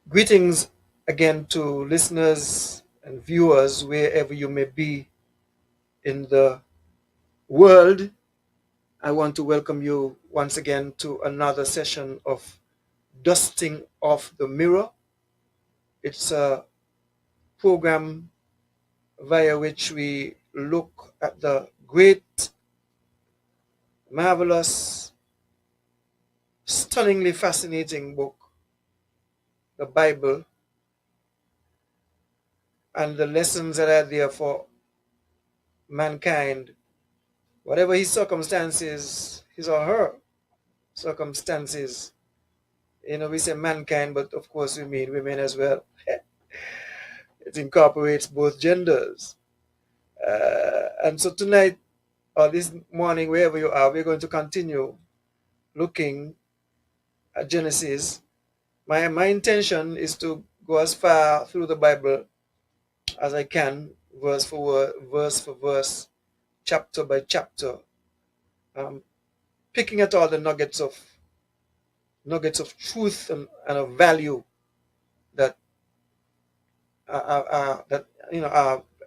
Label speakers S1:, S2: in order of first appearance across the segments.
S1: Greetings again to listeners and viewers wherever you may be in the world. I want to welcome you once again to another session of Dusting Off the Mirror. It's a program via which we look at the great, marvelous, stunningly fascinating book, the Bible, and the lessons that are there for mankind, whatever his circumstances, his or her circumstances. We say mankind, but of course we mean women as well. It incorporates both genders. And so tonight, or this morning, wherever you are, we're going to continue looking at Genesis. My intention is to go as far through the Bible as I can, verse for verse, chapter by chapter, um, picking at all the nuggets of truth and of value that are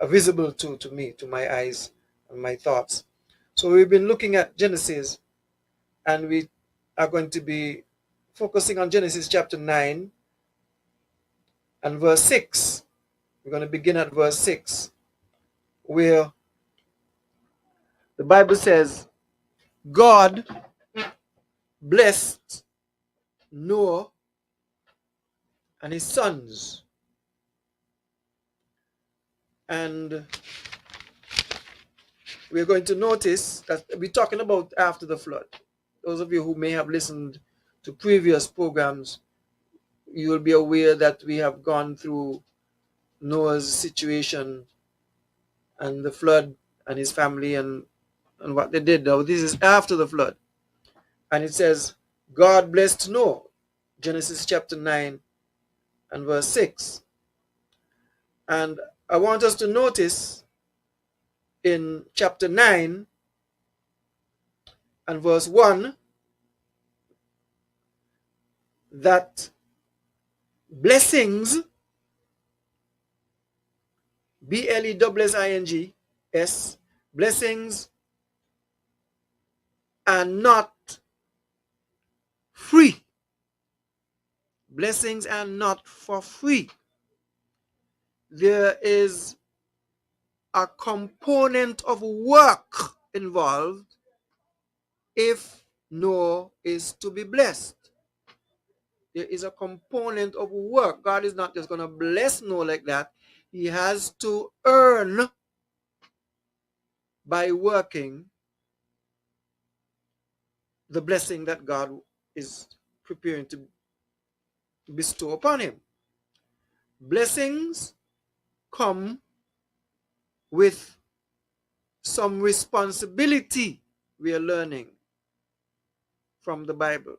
S1: visible to me, to my eyes and my thoughts. So we've been looking at Genesis, and we are going to be focusing on Genesis chapter 9 and verse 6. We're going to begin at verse 6, where the Bible says, God blessed Noah and his sons. And we're going to notice that we're talking about after the flood. Those of you who may have listened to previous programs, you will be aware that we have gone through Noah's situation and the flood and his family and what they did. Now, this is after the flood. And it says, God blessed Noah, Genesis chapter 9 and verse 6. And I want us to notice in chapter 9 and verse 1 that blessings, blessings, blessings are not free. Blessings are not for free. There is a component of work involved if Noah is to be blessed. There is a component of work. God is not just going to bless Noah like that. He has to earn by working the blessing that God is preparing to bestow upon him. Blessings come with some responsibility, we are learning from the Bible.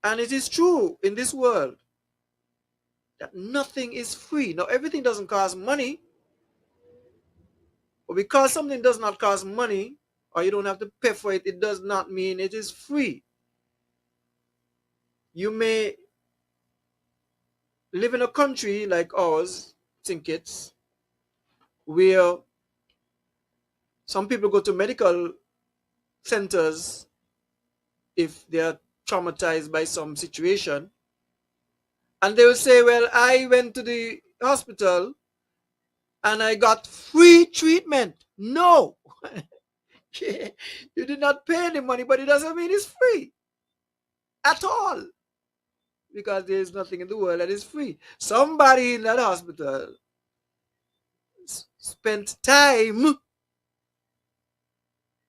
S1: And it is true in this world that nothing is free. Now, everything doesn't cost money, but because something does not cost money, or you don't have to pay for it, it does not mean it is free. You may live in a country like ours, think it's, where some people go to medical centers if they are traumatized by some situation, and they will say, well, I went to the hospital and I got free treatment. No, you did not pay any money, but it doesn't mean it's free at all, because there is nothing in the world that is free. Somebody in that hospital spent time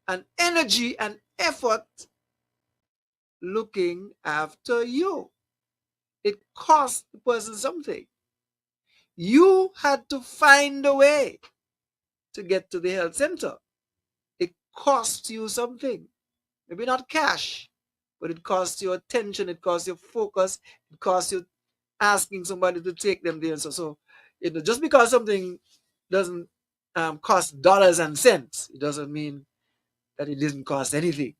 S1: and energy and effort looking after you. It cost the person something. You had to find a way to get to the health center. It costs you something. Maybe not cash, but it costs you attention, it costs you focus, it costs you asking somebody to take them there. So just because something doesn't cost dollars and cents, it doesn't mean that it didn't cost anything.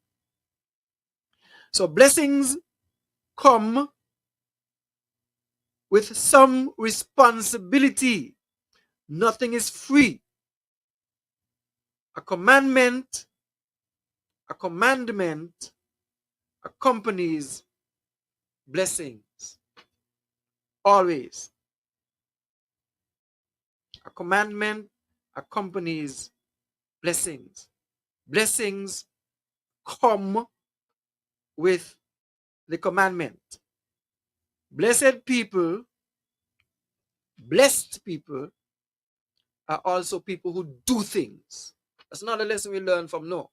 S1: So blessings come with some responsibility. Nothing is free. A commandment accompanies blessings. Always. A commandment accompanies blessings. Blessings come with the commandment. Blessed people, blessed people are also people who do things. That's another lesson we learn from Noah,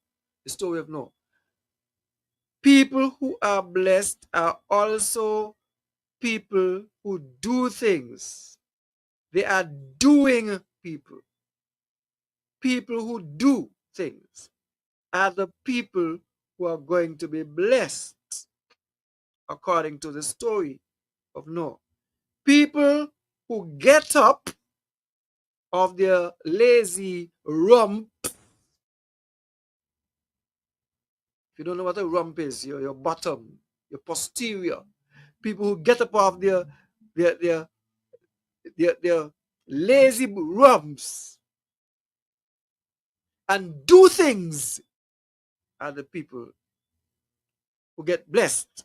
S1: the story of Noah. People who are blessed are also people who do things. They are doing people. People who do things are the people who are going to be blessed according to the story of Noah. People who get up of their lazy rump. If you don't know what a rump is, your bottom, your posterior. People who get up off their lazy rumps and do things are the people who get blessed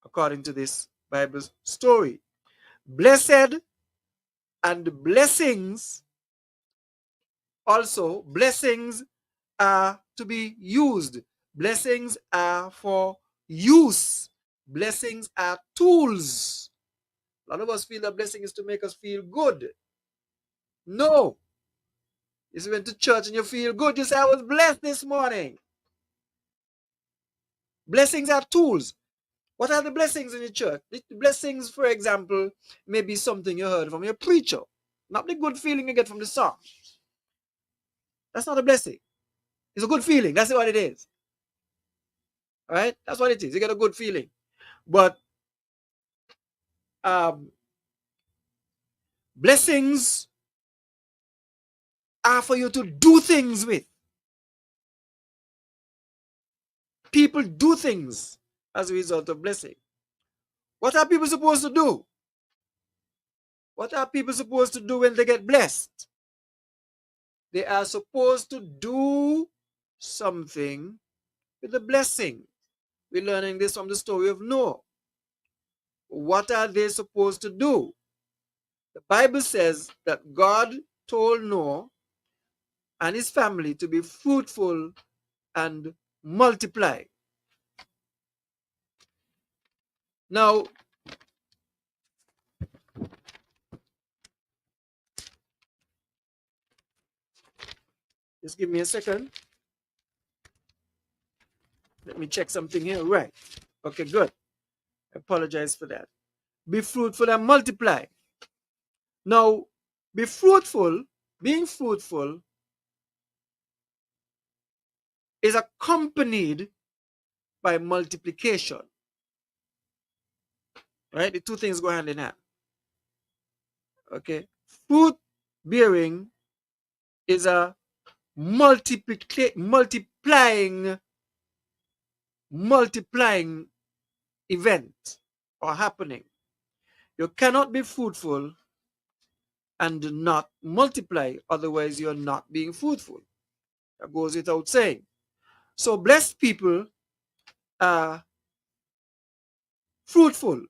S1: according to this Bible story. Blessed and blessings, also blessings are to be used. Blessings are for use. Blessings are tools. A lot of us feel that blessing is to make us feel good. No. You went to church and you feel good. You say, I was blessed this morning. Blessings are tools. What are the blessings in the church? The blessings, for example, may be something you heard from your preacher. Not the good feeling you get from the song. That's not a blessing. It's a good feeling. That's what it is. All right? That's what it is. You get a good feeling. But blessings are for you to do things with. People do things as a result of blessing. What are people supposed to do? What are people supposed to do when they get blessed? They are supposed to do something with the blessing. We're learning this from the story of Noah. What are they supposed to do? The Bible says that God told Noah and his family to be fruitful and multiply. Now, just give me a second. Let me check something here. Right. Okay, good. I apologize for that. Be fruitful and multiply. Now, be fruitful, being fruitful is accompanied by multiplication. Right? The two things go hand in hand. Okay? Fruit bearing is a multiplying event or happening. You cannot be fruitful and not multiply, otherwise you're not being fruitful. That goes without saying. So blessed people are fruitful,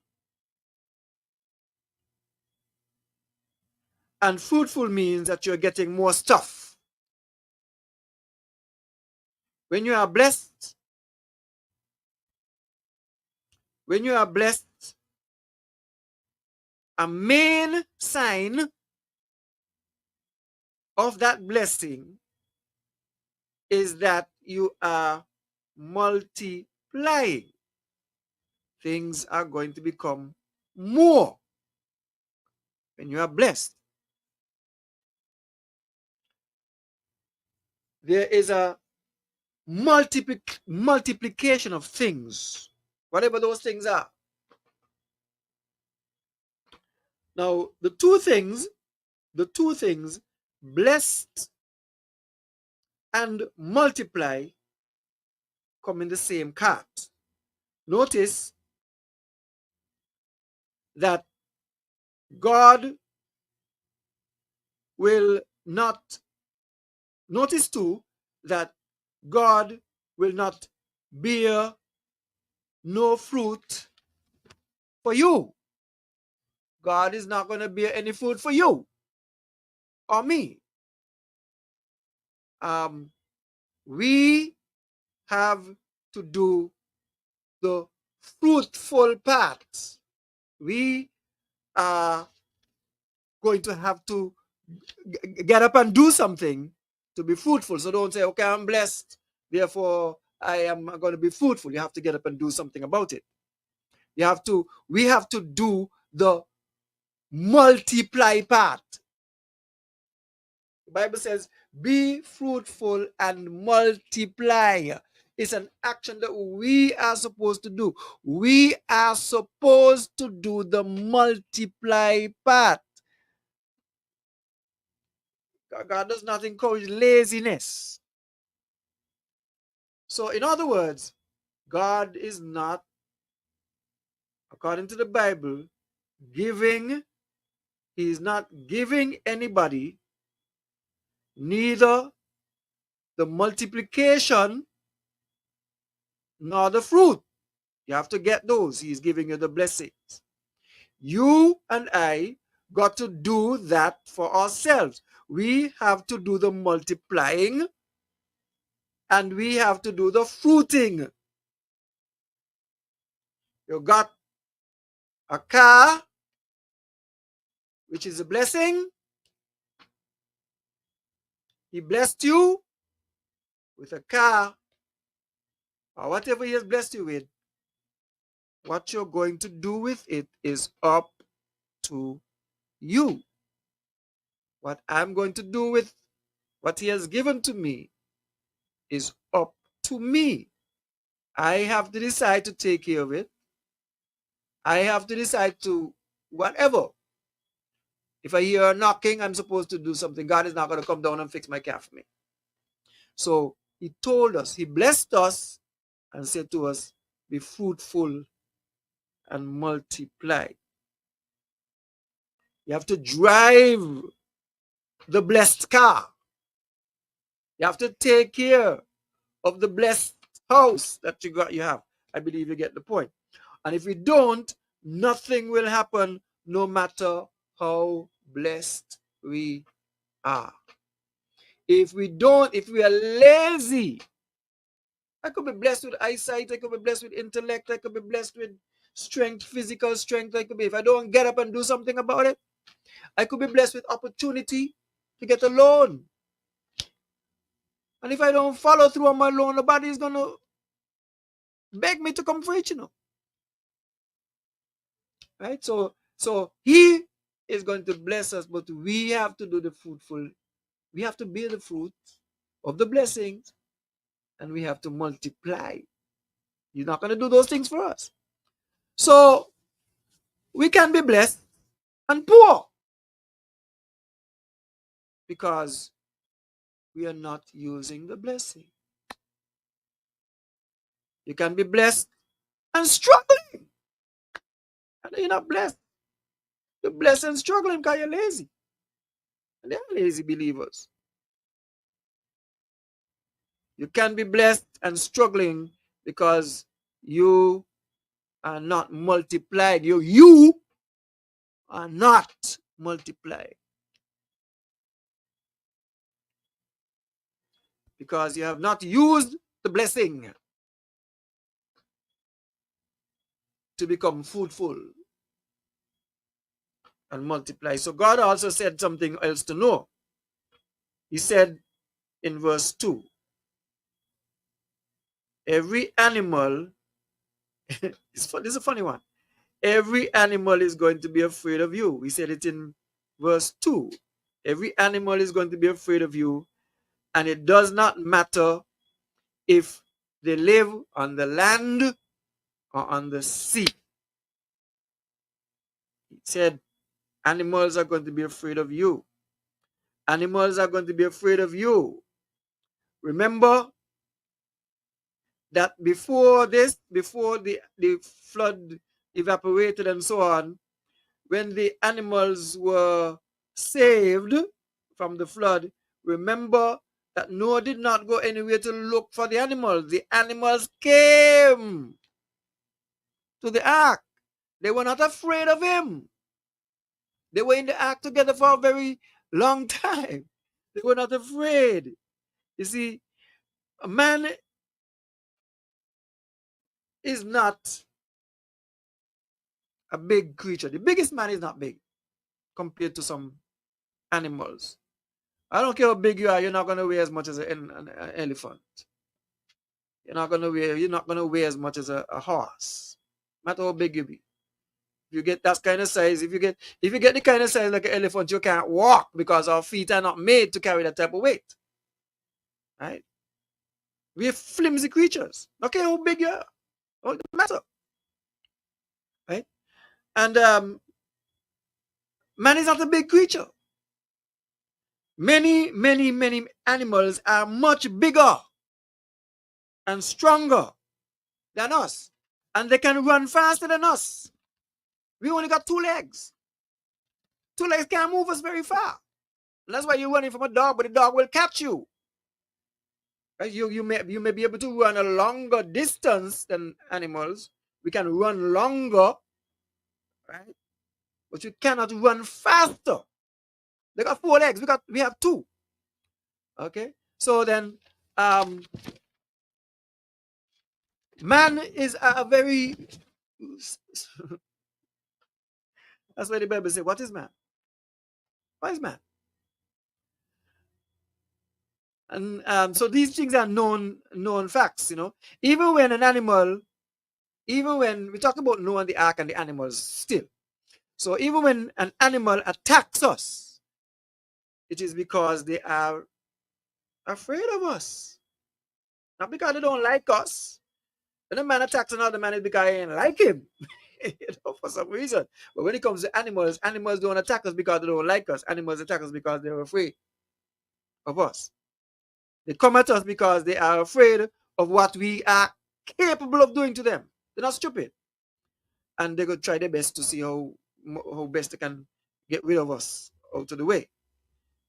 S1: and fruitful means that you're getting more stuff. When you are blessed, a main sign of that blessing is that you are multiplying. Things are going to become more when you are blessed. There is a multiplication of things, whatever those things are. Now, the two things, blessed and multiply, come in the same cart. Notice that God will not, notice too, that God will not bear no fruit for you. God is not going to bear any fruit for you or me. We have to do the fruitful part. We are going to have to get up and do something to be fruitful. So don't say, okay, I'm blessed, therefore I am going to be fruitful. You have to get up and do something about it. We have to do the multiply part. The Bible says, be fruitful and multiply. It's an action that we are supposed to do. We are supposed to do the multiply part. God does not encourage laziness. So, in other words, God is not, according to the Bible, giving, He is not giving anybody neither the multiplication nor the fruit. You have to get those. He's giving you the blessings. You and I got to do that for ourselves. We have to do the multiplying and we have to do the fruiting. You got a car, which is a blessing. He blessed you with a car or whatever He has blessed you with. What you're going to do with it is up to you. What I'm going to do with what He has given to me is up to me. I have to decide to take care of it. I have to decide to whatever. If I hear a knocking, I'm supposed to do something. God is not going to come down and fix my car for me. So He told us, He blessed us and said to us, be fruitful and multiply. You have to drive the blessed car. You have to take care of the blessed house that you have. I believe you get the point. And if we don't, nothing will happen no matter how blessed we are. If we are lazy, I could be blessed with eyesight, I could be blessed with intellect, I could be blessed with strength, physical strength, if I don't get up and do something about it, I could be blessed with opportunity to get a loan. And if I don't follow through on my loan, nobody is going to beg me to come for it, Right? So He is going to bless us, but we have to do the fruitful. We have to bear the fruit of the blessings and we have to multiply. He's not going to do those things for us. So we can be blessed and poor because we are not using the blessing. You can be blessed and struggling. And you're not blessed. You're blessed and struggling because you're lazy. And they are lazy believers. You can be blessed and struggling because you are not multiplied. You are not multiplied. Because you have not used the blessing to become fruitful and multiply. So God also said something else to know. He said in verse 2, every animal, this is a funny one, every animal is going to be afraid of you. We said it in verse 2. Every animal is going to be afraid of you, and it does not matter if they live on the land or on the sea. He said, animals are going to be afraid of you. Animals are going to be afraid of you. Remember that before the flood evaporated and so on, when the animals were saved from the flood, remember that Noah did not go anywhere to look for the animals. The animals came to the ark. They were not afraid of him. They were in the ark together for a very long time. They were not afraid. You see, a man is not a big creature. The biggest man is not big compared to some animals. I don't care how big you are, you're not going to weigh as much as an elephant. You're not gonna weigh as much as a horse. No matter how big you be. If you get that kind of size, if you get the kind of size like an elephant, you can't walk because our feet are not made to carry that type of weight. Right? We're flimsy creatures. Okay, how big you are. Don't matter. Right? And man is not a big creature. Many, many, many animals are much bigger and stronger than us. And they can run faster than us. We only got 2 legs. 2 legs can't move us very far. And that's why you're running from a dog, but the dog will catch you. Right? You may be able to run a longer distance than animals. We can run longer, right? But you cannot run faster. They got 4 legs. We have 2. Okay. So then, man is a very. That's why the Bible says, "What is man? What is man?" And so these things are known facts. Even when an animal, even when we talk about Noah and the ark and the animals, still. So even when an animal attacks us, it is because they are afraid of us, not because they don't like us. When a man attacks another man, it's because they ain't like him, for some reason. But when it comes to animals, animals don't attack us because they don't like us. Animals attack us because they're afraid of us. They come at us because they are afraid of what we are capable of doing to them. They're not stupid. And they're going to try their best to see how best they can get rid of us out of the way.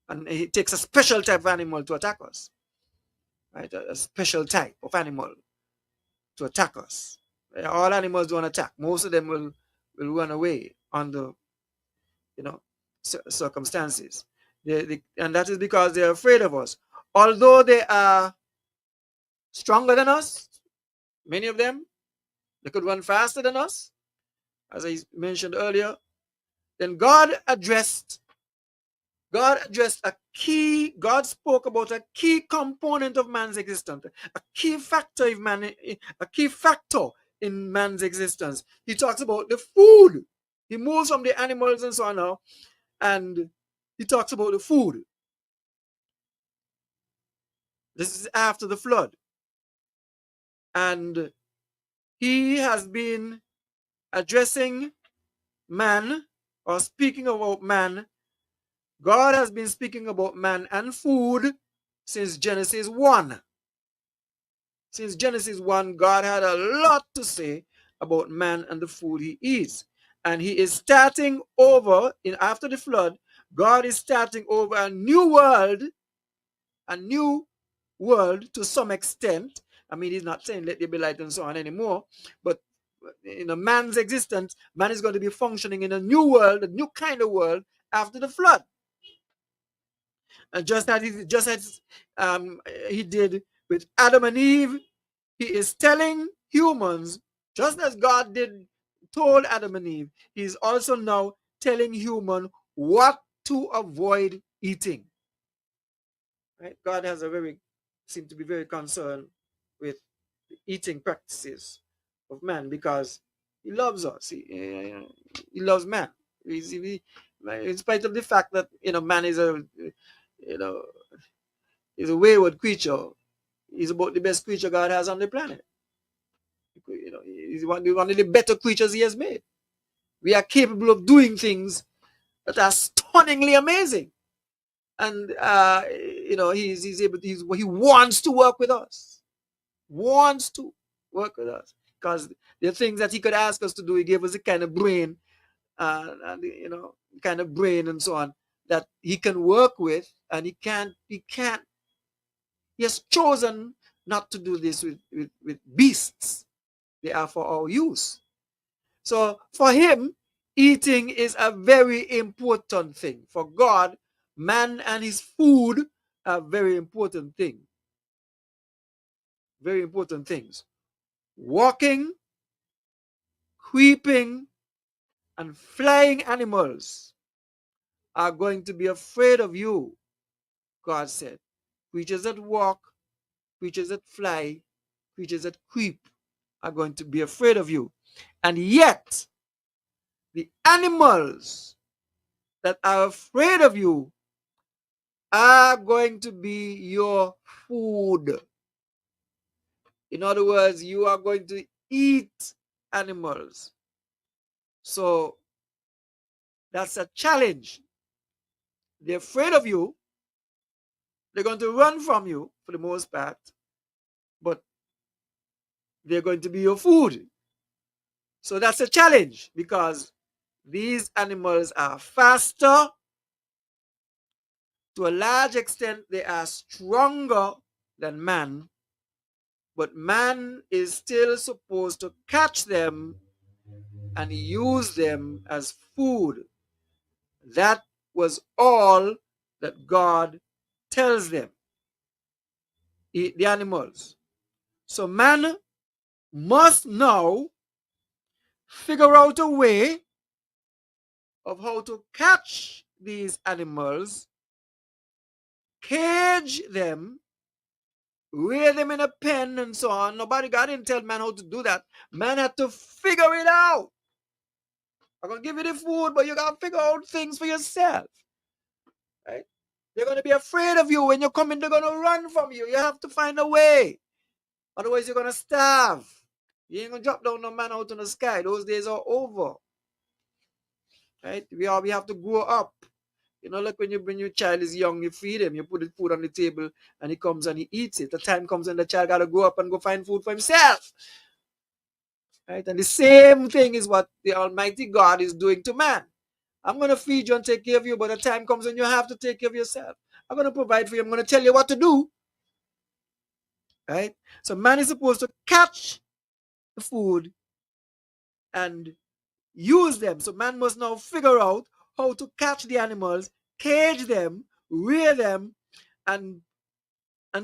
S1: And it takes a special type of animal to attack us. Right? A special type of animal to attack us. All animals don't attack. Most of them will run away under circumstances. And that is because they're afraid of us. Although they are stronger than us, many of them, they could run faster than us, as I mentioned earlier. Then God spoke about a key component of man's existence, a key factor in man's existence. He talks about the food. He moves from the animals and so on now, and he talks about the food. This is after the flood. And he has been addressing man, or speaking about man. God has been speaking about man and food since Genesis 1. Since Genesis 1, God had a lot to say about man and the food he eats. And he is starting over, after the flood, God is starting over a new world to some extent. I mean, he's not saying let there be light and so on anymore, but in a man's existence, man is going to be functioning in a new world, a new kind of world after the flood. And just as he did with Adam and Eve, he is telling humans, just as God told Adam and Eve, he is also now telling human what to avoid eating. Right? God seems to be very concerned with the eating practices of man because he loves us. He loves man. In spite of the fact that man is a wayward creature, he's about the best creature God has on the planet. He's one of the better creatures he has made. We are capable of doing things that are stunningly amazing. And he's able to, he wants to work with us. Wants to work with us. Because the things that he could ask us to do, he gave us the kind of brain and kind of brain and so on that he can work with, and he has chosen not to do this with beasts. They are for our use. So for him, eating is a very important thing. For God, man and his food are very important thing. Very important things. Walking, creeping, and flying animals are going to be afraid of you, God said. Creatures that walk, creatures that fly, creatures that creep are going to be afraid of you. And yet, the animals that are afraid of you are going to be your food. In other words, you are going to eat animals. So that's a challenge. They're afraid of you. They're going to run from you for the most part, but they're going to be your food. So that's a challenge because these animals are faster. To a large extent, they are stronger than man, but man is still supposed to catch them and use them as food. That was all that God tells them. Eat the animals. So man must now figure out a way of how to catch these animals, cage them, rear them in a pen, and so on. God didn't tell man how to do that. Man had to figure it out. I'm gonna give you the food, but you gotta figure out things for yourself. Right? They're gonna be afraid of you. When you come in, they're gonna run from you. You have to find a way. Otherwise, you're gonna starve. You ain't gonna drop down no man out in the sky. Those days are over. Right? We have to grow up. Like when your child is young, you feed him, you put the food on the table, and he comes and he eats it. The time comes when the child gotta grow up and go find food for himself. Right? And the same thing is what the Almighty God is doing to man. I'm gonna feed you and take care of you, but the time comes when you have to take care of yourself. I'm gonna provide for you. I'm gonna tell you what to do. Right? So man is supposed to catch the food and use them. So man must now figure out how to catch the animals, cage them, rear them, and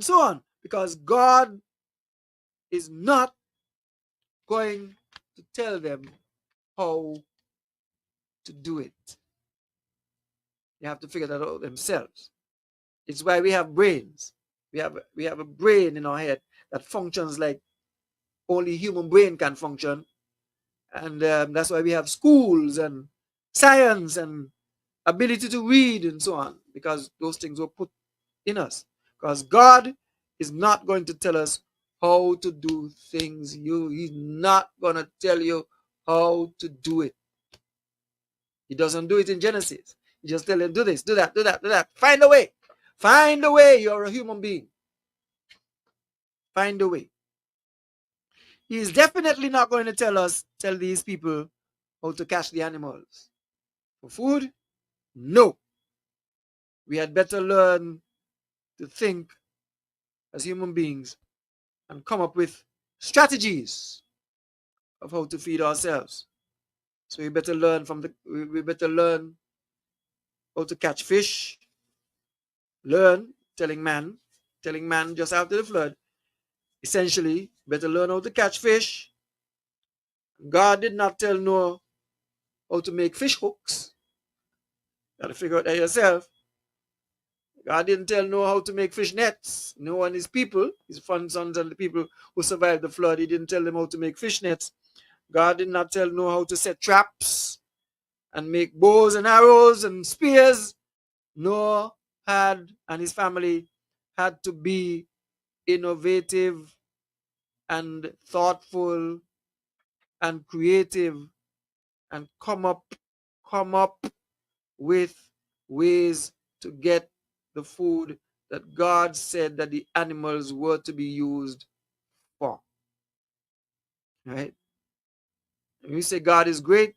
S1: so on. Because God is not going to tell them how to do it. They have to figure that out themselves. It's why we have brains. We have a brain in our head that functions like only human brain can function. And that's why we have schools and science and ability to read and so on, because those things were put in us. Because God is not going to tell us how to do things. He's not going to tell you how to do it. He doesn't do it in Genesis. He just tells you, do this, do that, do that, do that. Find a way. Find a way. You're a human being. Find a way. He is definitely not going to tell these people how to catch the animals. For food? No. We had better learn to think as human beings and come up with strategies of how to feed ourselves. So we better learn we better learn how to catch fish. Learn telling man just after the flood. Essentially, better learn how to catch fish. God did not tell Noah how to make fish hooks. You gotta figure out that yourself. God didn't tell Noah how to make fish nets. Noah and his people, his sons and the people who survived the flood, he didn't tell them how to make fish nets. God did not tell Noah how to set traps and make bows and arrows and spears. Noah and his family had to be innovative and thoughtful and creative and come up with ways to get the food that God said that the animals were to be used for. Right? When we say God is great,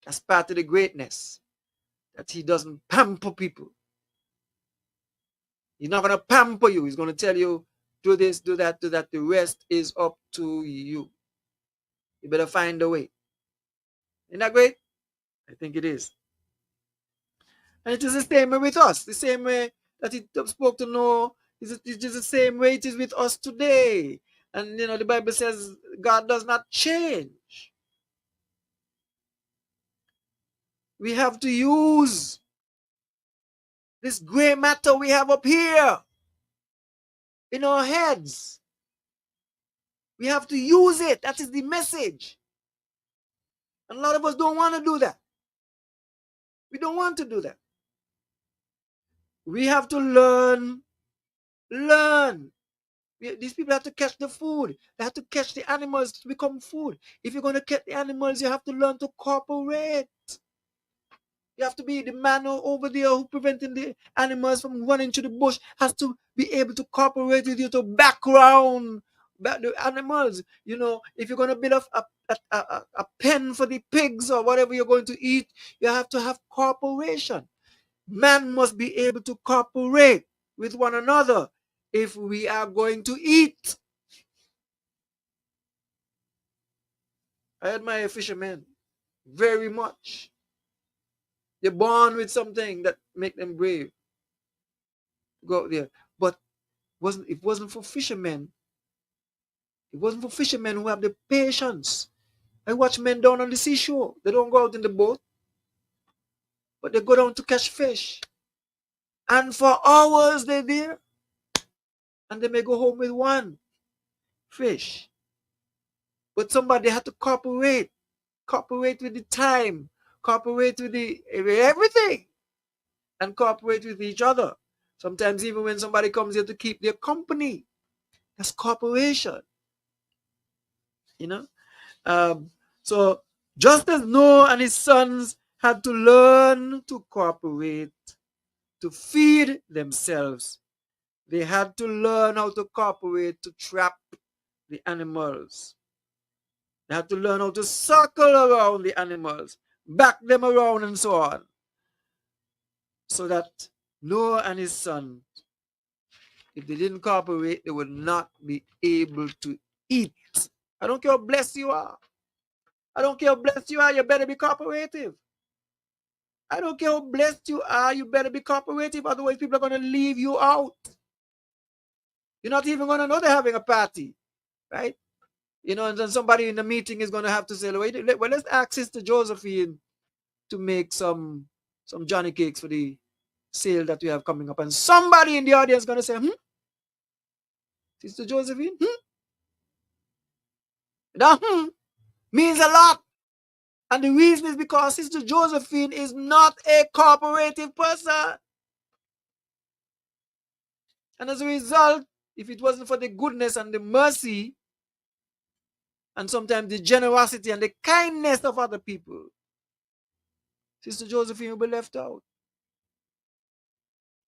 S1: That's part of the greatness, that he doesn't pamper people. He's not going to pamper you. He's going to tell you, do this, do that, do that. The rest is up to you. You better find a way. Isn't that great? I think it is. And it is the same way with us. The same way that he spoke to Noah, it is the same way it is with us today. And the Bible says God does not change. We have to use this gray matter we have up here in our heads. We have to use it. That is the message. And a lot of us don't want to do that. We don't want to do that. We have to learn. These people have to catch the food. They have to catch the animals to become food. If you're going to catch the animals, you have to learn to cooperate. You have to be the man over there who preventing the animals from running to the bush, has to be able to cooperate with you to background the animals. If you're going to build a pen for the pigs or whatever you're going to eat, you have to have cooperation. Man must be able to cooperate with one another if we are going to eat. I admire fishermen very much. They're born with something that make them brave. Go out there. But it wasn't for fishermen. It wasn't for fishermen who have the patience. I watch men down on the seashore. They don't go out in the boat, but they go down to catch fish. And for hours they're there. And they may go home with one fish. But somebody had to cooperate with the time, cooperate with everything, and cooperate with each other. Sometimes even when somebody comes here to keep their company, that's cooperation. So just as Noah and his sons had to learn to cooperate, to feed themselves, they had to learn how to cooperate to trap the animals. They had to learn how to circle around the animals, back them around and so on. So that Noah and his son, if they didn't cooperate, they would not be able to eat. I don't care how blessed you are. I don't care how blessed you are, you better be cooperative. I don't care how blessed you are, you better be cooperative. Otherwise, people are going to leave you out. You're not even going to know they're having a party, right? And then somebody in the meeting is going to have to say, well, let's ask Sister Josephine to make some Johnny cakes for the sale that we have coming up. And somebody in the audience is going to say, Sister Josephine, That means a lot. And the reason is because Sister Josephine is not a cooperative person. And as a result, if it wasn't for the goodness and the mercy and sometimes the generosity and the kindness of other people, Sister Josephine will be left out.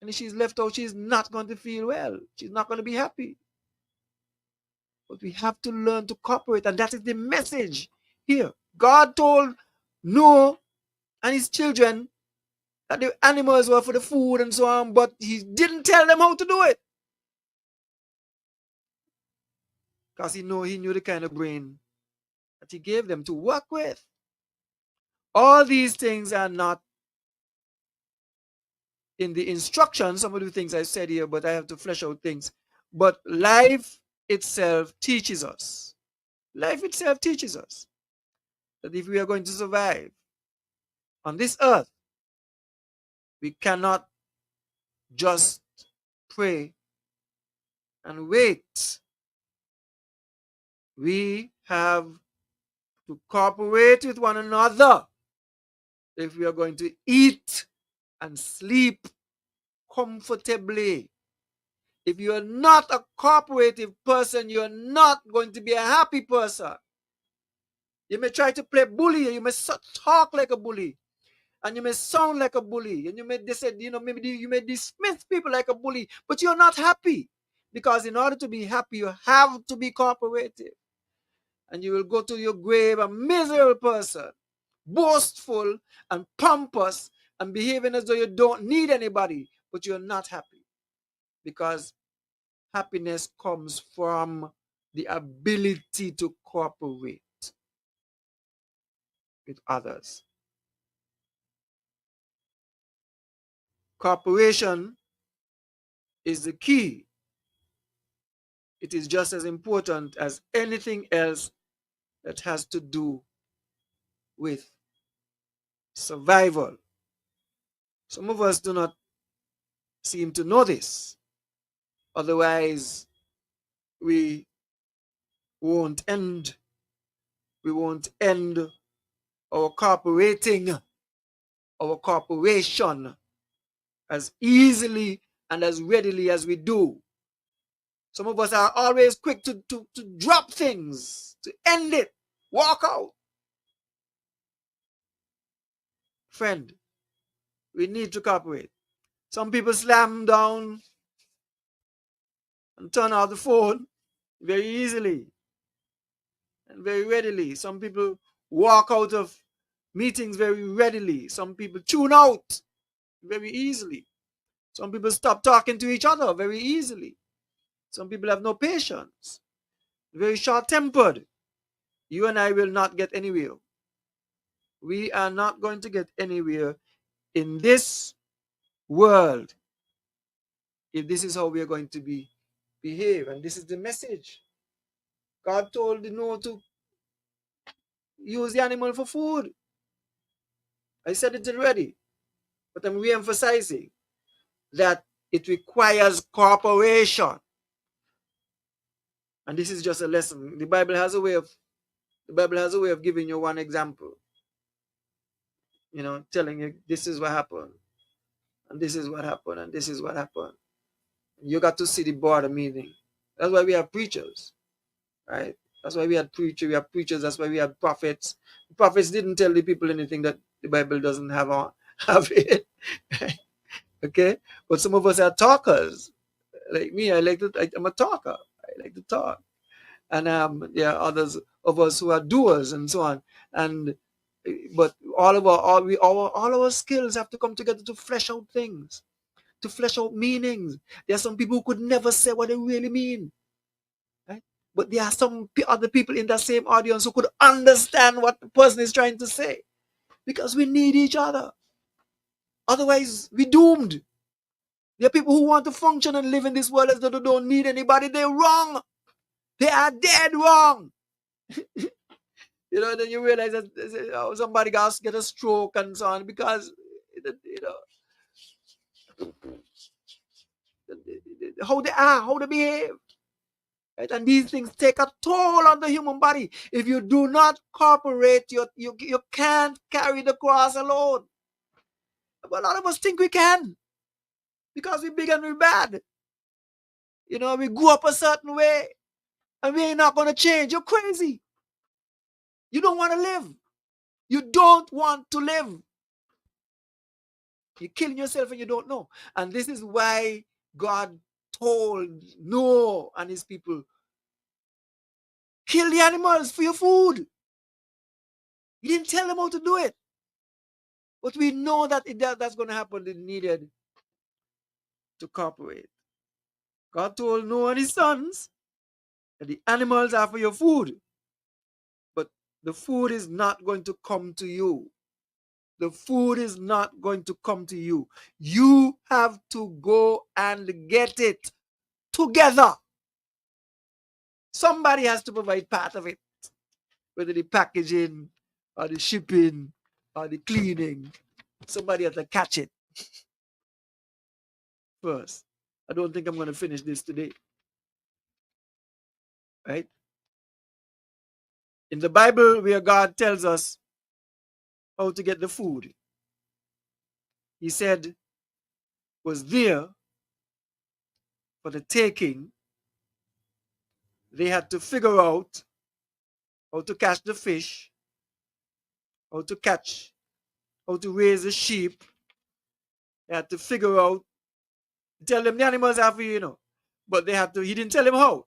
S1: And if she's left out, she's not going to feel well. She's not going to be happy. But we have to learn to cooperate, and that is the message here. God told Noah and his children that the animals were for the food and so on, but he didn't tell them how to do it. Because he knew the kind of brain that he gave them to work with. All these things are not in the instructions, some of the things I said here, but I have to flesh out things. But life itself teaches us. Life itself teaches us that if we are going to survive on this earth, we cannot just pray and wait. We have to cooperate with one another if we are going to eat and sleep comfortably. If you are not a cooperative person, you are not going to be a happy person. You may try to play bully, you may talk like a bully, and you may sound like a bully, and you may maybe you may dismiss people like a bully, but you're not happy. Because in order to be happy, you have to be cooperative. And you will go to your grave a miserable person. boastful and pompous and behaving as though you don't need anybody, but you're not happy. Because happiness comes from the ability to cooperate with others. Cooperation is the key. It is just as important as anything else that has to do with survival. Some of us do not seem to know this. Otherwise, we won't end our cooperating, our cooperation as easily and as readily as we do. Some of us are always quick to drop things, to end it, walk out. Friend, we need to cooperate. Some people slam down and turn off the phone very easily and very readily. Some people walk out of meetings very readily. Some people tune out very easily. Some people stop talking to each other very easily. Some people have no patience, very short-tempered. You and I will not get anywhere. We are not going to get anywhere in this world if this is how we are going to behave. And this is the message. God told Noah to use the animal for food. I said it already, but I'm re-emphasizing that it requires cooperation. And this is just a lesson. The Bible has a way of giving you one example. Telling you this is what happened, and this is what happened, and this is what happened. You got to see the broader meaning. That's why we have preachers, right? That's why we have preachers. That's why we have prophets. The prophets didn't tell the people anything that the Bible doesn't have it. Okay? But some of us are talkers. Like me, I'm a talker. I like to talk. And there are others of us who are doers and so on. But all our skills have to come together to flesh out things, to flesh out meanings. There are some people who could never say what they really mean. Right? But there are some other people in that same audience who could understand what the person is trying to say. Because we need each other. Otherwise, we're doomed. There are people who want to function and live in this world as though they don't need anybody. They're wrong. They are dead wrong. Then you realize that somebody got get a stroke and so on because, how they are, how they behave. Right? And these things take a toll on the human body. If you do not cooperate, you can't carry the cross alone. But a lot of us think we can because we're big and we're bad. We grew up a certain way and we ain't not going to change. You're crazy. You don't want to live. You don't want to live. You're killing yourself and you don't know. And this is why God told Noah and his people, kill the animals for your food. He didn't tell them how to do it. But we know that that's going to happen. They needed to cooperate. God told Noah and his sons that the animals are for your food. But the food is not going to come to you. The food is not going to come to you. You have to go and get it together. Somebody has to provide part of it, whether the packaging or the shipping or the cleaning. Somebody has to catch it first. I don't think I'm going to finish this today. Right? In the Bible, where God tells us how to get the food, he said was there for the taking. They had to figure out how to catch the fish, how to raise the sheep. They had to figure out, tell them the animals are for you, but he didn't tell them how.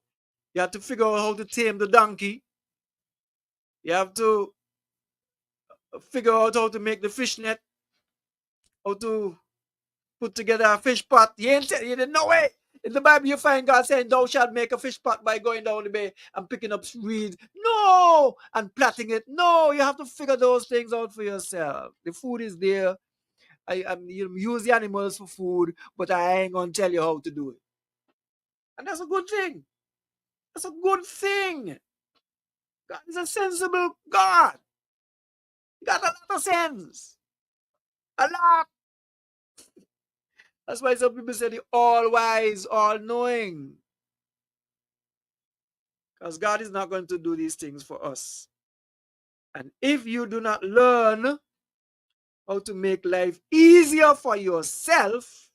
S1: You have to figure out how to tame the donkey. You have to figure out how to make the fish net, how to put together a fish pot. You didn't know it. In the Bible, you find God saying, "Thou shalt make a fish pot by going down the bay and picking up reeds." No, and plaiting it. No, you have to figure those things out for yourself. The food is there. You use the animals for food, but I ain't gonna tell you how to do it. And that's a good thing. That's a good thing. God is a sensible God. He got a lot of sense. A lot. That's why some people say the all wise, all knowing. Because God is not going to do these things for us. And if you do not learn how to make life easier for yourself,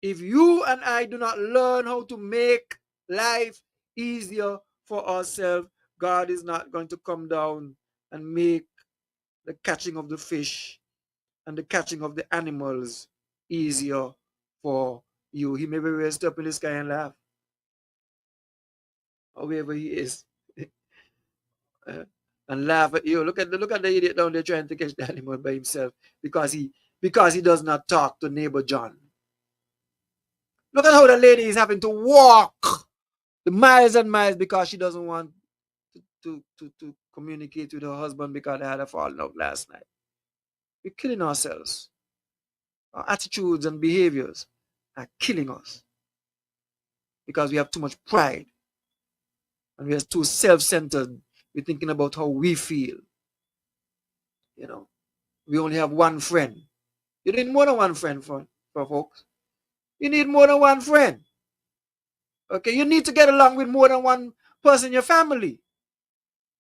S1: if you and I do not learn how to make life easier for ourselves, God is not going to come down and make the catching of the fish and the catching of the animals easier for you. He may be raised up in the sky and laugh, or wherever he is, and laugh at you. Look at the idiot down there trying to catch the animal by himself because he does not talk to neighbor John. Look at how the lady is having to walk the miles and miles because she doesn't want to communicate with her husband because they had a falling out last night. We're killing ourselves. Our attitudes and behaviors are killing us because we have too much pride and we are too self-centered. We're thinking about how we feel. You know, we only have one friend. You need more than one friend for folks. You need more than one friend. Okay, you need to get along with more than one person in your family.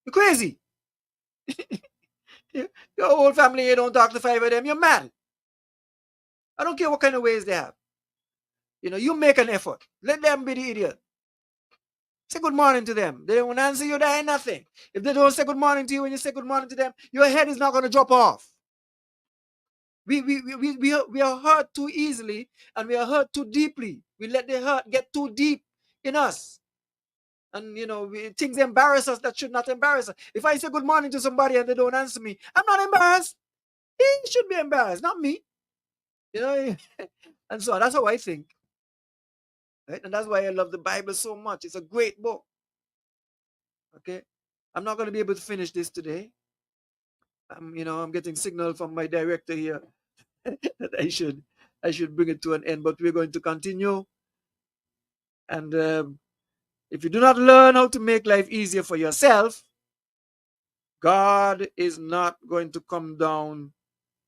S1: You're crazy. Your whole family, you don't talk to five of them, you're mad. I don't care what kind of ways they have. You know, you make an effort. Let them be the idiot. Say good morning to them. They don't answer you, they ain't nothing. If they don't say good morning to you when you say good morning to them, your head is not going to drop off. We are hurt too easily and we are hurt too deeply. We let the hurt get too deep in us. And, you know, things embarrass us that should not embarrass us. If I say good morning to somebody and they don't answer me, I'm not embarrassed. He should be embarrassed, not me. You know, and so that's how I think. Right? And that's why I love the Bible so much. It's a great book. Okay. I'm not going to be able to finish this today. I'm getting signal from my director here that I should bring it to an end, but we're going to continue. And if you do not learn how to make life easier for yourself, God is not going to come down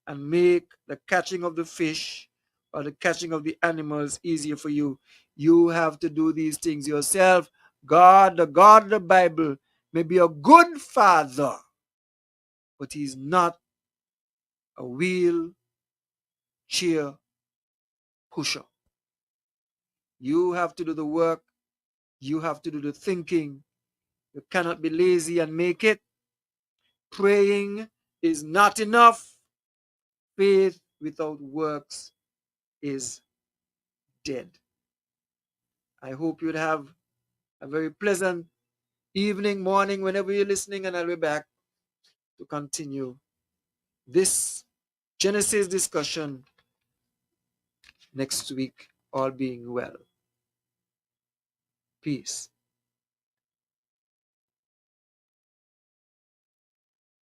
S1: and make the catching of the fish or the catching of the animals easier for you. You have to do these things yourself. God, the God of the Bible, may be a good father, but he's not a wheelchair pusher. You have to do the work. You have to do the thinking. You cannot be lazy and make it. Praying is not enough. Faith without works is dead. I hope you'd have a very pleasant evening, morning, whenever you're listening, and I'll be back to continue this Genesis discussion next week, all being well. Peace.